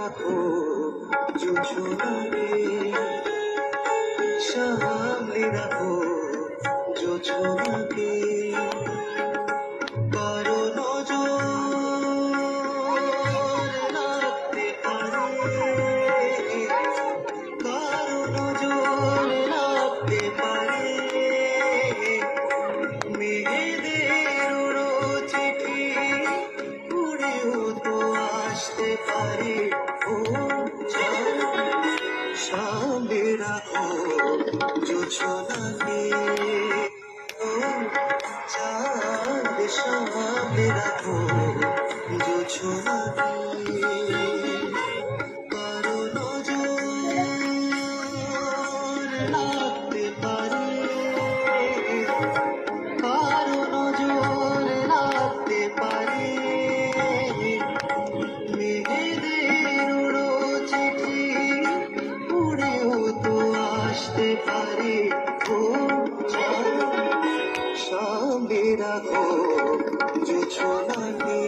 রাখো জোছনাকে, সামলে রাখো জোছনাকে। কারো নজর লাগতে পারে, কারো নজর লাগতে পারে। মেয়েদের উড়ো চিঠি উড়েও তো আসতে পারে। ও সামনে রাখো জোছনাকে, ও চাঁদ সামনে রাখো জোছনাকে। কারো নজর লাগতে পারে, কারো নজর লাগতে পারে। মেঘেদের উড়ো চিঠি উড়েও তো আসতে পারে। ও সামনে রাখো জোছনাকে।